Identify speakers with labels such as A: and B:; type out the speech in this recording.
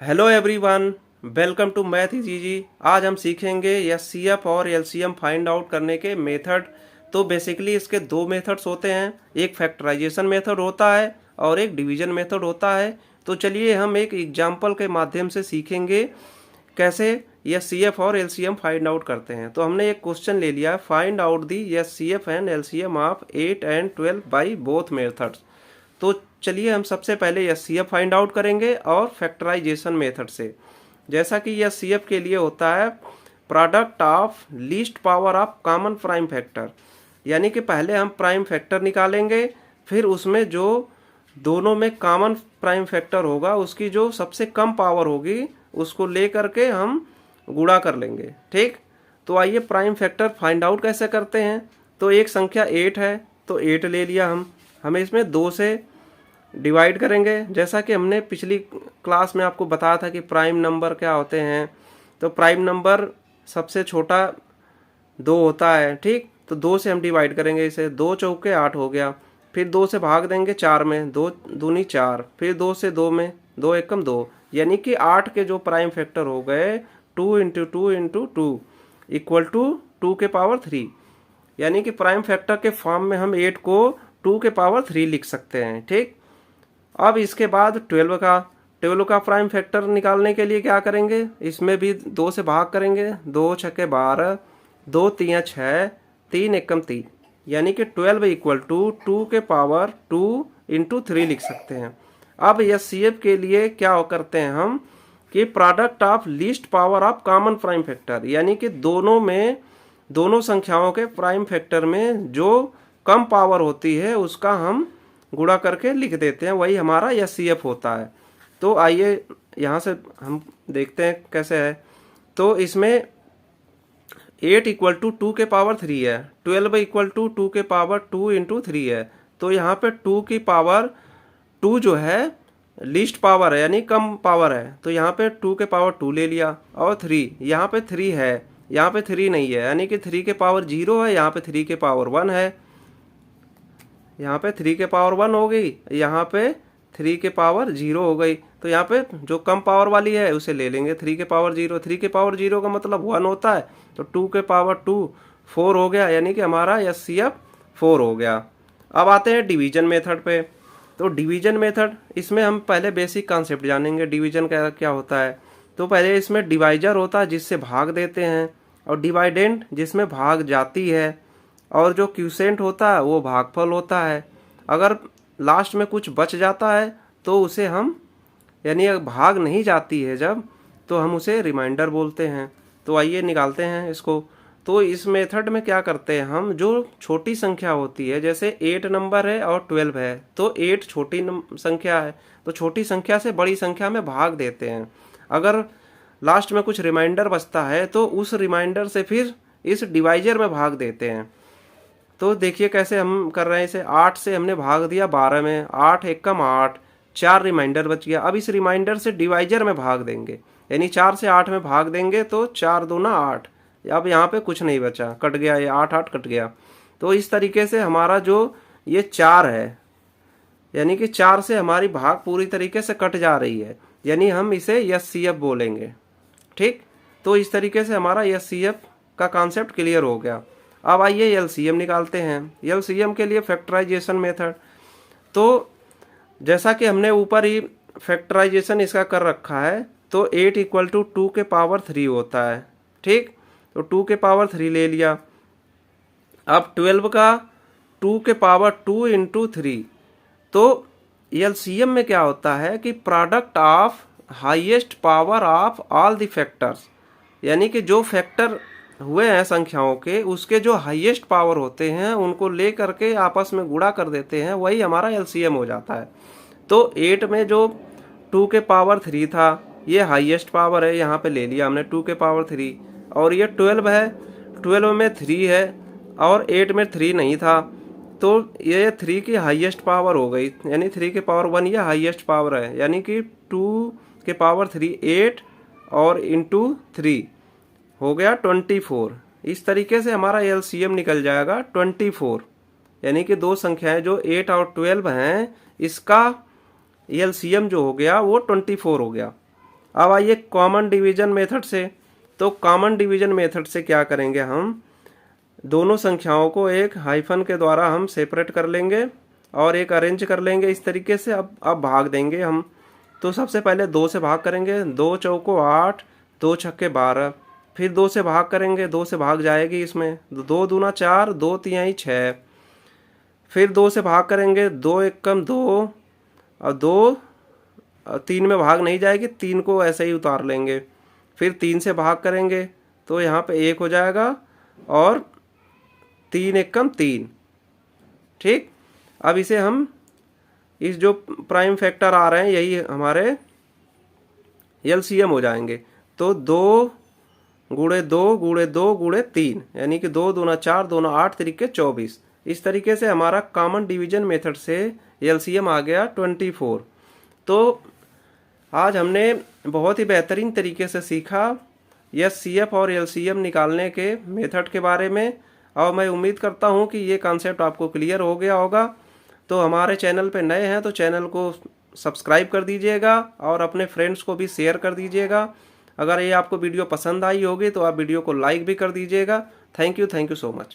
A: Hello everyone, welcome to math easy ji. आज हम सीखेंगे एचसीएफ और एलसीएम फाइंड आउट करने के मेथड। तो बेसिकली इसके दो मेथड्स होते हैं, एक फैक्टराइजेशन मेथड होता है और एक डिवीजन मेथड होता है। तो चलिए हम एक एग्जांपल के माध्यम से सीखेंगे कैसे एचसीएफ और एलसीएम फाइंड आउट करते हैं। तो हमने एक क्वेश्चन ले लिया, find out the HCF and LCM of 8 and 12 by both methods. तो चलिए हम सबसे पहले एचसीएफ फाइंड आउट करेंगे और फैक्टराइजेशन मेथड से। जैसा कि एचसीएफ के लिए होता है product of least power of common prime factor, यानी कि पहले हम प्राइम फैक्टर निकालेंगे, फिर उसमें जो दोनों में कॉमन प्राइम फैक्टर होगा उसकी जो सबसे कम पावर होगी उसको ले करके हम गुणा कर लेंगे। ठीक, तो आइए प्राइम फैक्टर फाइंड आउट कैसे करते हैं। तो एक संख्या 8 है तो 8 ले लिया हमें इसमें 2 से डिवाइड करेंगे। जैसा कि हमने पिछली क्लास में आपको बताया था कि प्राइम नंबर क्या होते हैं। तो प्राइम नंबर सबसे छोटा 2 होता है। ठीक, तो 2 से हम डिवाइड करेंगे इसे, 2 चौके 8 हो गया। फिर 2 से भाग देंगे 4 में, 2 दूनी 4, फिर 2 से 2 में, 2 एकम 2, यानी कि 8 के जो प्राइम फैक्टर हो गए 2 इंटू 2 इंटू 2 इक्वल टू 2 के पावर 3, यानी कि प्राइम फैक्टर के फॉर्म में हम 8 को 2 के पावर 3 लिख सकते हैं। ठीक, अब इसके बाद 12 का प्राइम फैक्टर निकालने के लिए क्या करेंगे, इसमें भी 2 से भाग करेंगे, 2 छक्के 12, 2 तियां 6, 3 एकम 3, यानी कि 12 इक्वल टू 2 के पावर 2 इंटू 3 लिख सकते हैं। अब एचसीएफ के लिए क्या करते हैं हम कि product of least power of common prime factor, यानी कि दोनों संख्याओं के प्राइम फैक्टर में जो कम पावर होती है उसका हम गुणा करके लिख देते हैं, वही हमारा एचसीएफ होता है। तो आइए यहाँ से हम देखते हैं कैसे है। तो इसमें 8 इक्वल टू 2 के पावर 3 है, 12 इक्वल टू 2 के पावर 2 इंटू 3 है। तो यहाँ पे 2 की पावर 2 जो है लीस्ट पावर है, यानी कम पावर है, तो यहाँ पे 2 के पावर 2 ले लिया। और 3, यहाँ पे 3 है, यहाँ पे 3 नहीं है, यानी कि 3 के पावर 0 है, यहाँ पे 3 के पावर 1 है, यहाँ पे 3 के पावर 1 हो गई, यहाँ पे 3 के पावर 0 हो गई। तो यहाँ पे जो कम पावर वाली है उसे ले लेंगे, 3 के पावर 0, 3 के पावर 0 का मतलब 1 होता है, तो 2 के पावर 2 4 हो गया, यानी कि हमारा एचसीएफ 4 हो गया। अब आते हैं डिवीजन मेथड पे। तो डिवीजन मेथड, इसमें हम पहले बेसिक कॉन्सेप्ट जानेंगे डिवीजन का क्या होता है। तो पहले इसमें डिवाइजर होता है जिससे भाग देते हैं, और डिवाइडेंट जिसमें भाग जाती है, और जो क्यूसेंट होता है वो भागफल होता है। अगर लास्ट में कुछ बच जाता है तो उसे हम, यानी भाग नहीं जाती है जब, तो हम उसे रिमाइंडर बोलते हैं। तो आइए निकालते हैं इसको। तो इस मेथड में क्या करते हैं हम, जो छोटी संख्या होती है, जैसे 8 नंबर है और 12 है, तो 8 छोटी संख्या है, तो छोटी संख्या से बड़ी संख्या में भाग देते हैं। अगर लास्ट में कुछ रिमाइंडर बचता है तो उस रिमाइंडर से फिर इस डिवाइजर में भाग देते हैं। तो देखिए कैसे हम कर रहे हैं इसे। 8 से हमने भाग दिया 12 में, 8 एकम 8, 4 रिमाइंडर बच गया। अब इस रिमाइंडर से डिवाइजर में भाग देंगे, यानी 4 से 8 में भाग देंगे तो 4 दूना 8, अब यहाँ पे कुछ नहीं बचा, कट गया, ये 8 8 कट गया। तो इस तरीके से हमारा जो ये 4 है, यानी कि 4 से हमारी भाग पूरी तरीके से कट जा रही है, यानी हम इसे एचसीएफ बोलेंगे। ठीक, तो इस तरीके से हमारा एचसीएफ का कॉन्सेप्ट क्लियर हो गया। अब आइए एलसीएम निकालते हैं। एलसीएम के लिए फैक्टराइजेशन मेथड, तो जैसा कि हमने ऊपर ही फैक्टराइजेशन इसका कर रखा है, तो 8 इक्वल टू 2 के पावर 3 होता है। ठीक, तो 2 के पावर 3 ले लिया। अब 12 का 2 के पावर 2 इंटू 3, तो एलसीएम में क्या होता है कि product of highest power of all the factors, यानी कि जो फैक्टर हुए हैं संख्याओं के, उसके जो हाईएस्ट पावर होते हैं उनको ले करके आपस में गुणा कर देते हैं, वही हमारा एलसीएम हो जाता है। तो 8 में जो 2 के पावर 3 था ये हाईएस्ट पावर है, यहाँ पे ले लिया हमने 2 के पावर 3, और ये 12 है, 12 में 3 है और 8 में 3 नहीं था, तो ये 3 की हाईएस्ट पावर हो गई, यानी 3 के पावर 1 ये हाईएस्ट पावर है, यानी कि 2 के पावर 3 8 और इंटू 3 हो गया 24। इस तरीके से हमारा एलसीएम निकल जाएगा 24, यानी कि दो संख्याएं जो 8 और 12 हैं, इसका एलसीएम जो हो गया वो 24 हो गया। अब आइए कॉमन डिवीजन मेथड से। तो कॉमन डिवीजन मेथड से क्या करेंगे, हम दोनों संख्याओं को एक हाइफन के द्वारा हम सेपरेट कर लेंगे और एक अरेंज कर लेंगे इस तरीके से। अब भाग देंगे हम। तो सबसे पहले 2 से भाग करेंगे, 2 चौको 8, 2 छक्के 12। फिर 2 से भाग करेंगे, 2 से भाग जाएगी इसमें, 2 दूना 4, 2 तिहाई 6। फिर 2 से भाग करेंगे, 2 एकम 2 और 2 3 में भाग नहीं जाएगी, 3 को ऐसे ही उतार लेंगे। फिर 3 से भाग करेंगे तो यहाँ पे 1 हो जाएगा और 3 एकम 3। ठीक, अब इसे हम इस जो प्राइम फैक्टर आ रहे हैं यही हमारे एलसीएम हो जाएंगे। तो 2 गुणे 2 गुणे 2 गुणे 3 यानी कि 2 दूना 4, 2 दूना 8, तरीके 24। इस तरीके से हमारा कॉमन डिवीजन मेथड से एलसीएम आ गया 24। तो आज हमने बहुत ही बेहतरीन तरीके से सीखा एचसीएफ और एलसीएम निकालने के मेथड के बारे में, और मैं उम्मीद करता हूँ कि ये कॉन्सेप्ट आपको क्लियर हो गया होगा। तो हमारे चैनल पे नए हैं तो चैनल को सब्सक्राइब कर दीजिएगा और अपने फ्रेंड्स को भी शेयर कर दीजिएगा। अगर ये आपको वीडियो पसंद आई होगी तो आप वीडियो को लाइक भी कर दीजिएगा। Thank you so much.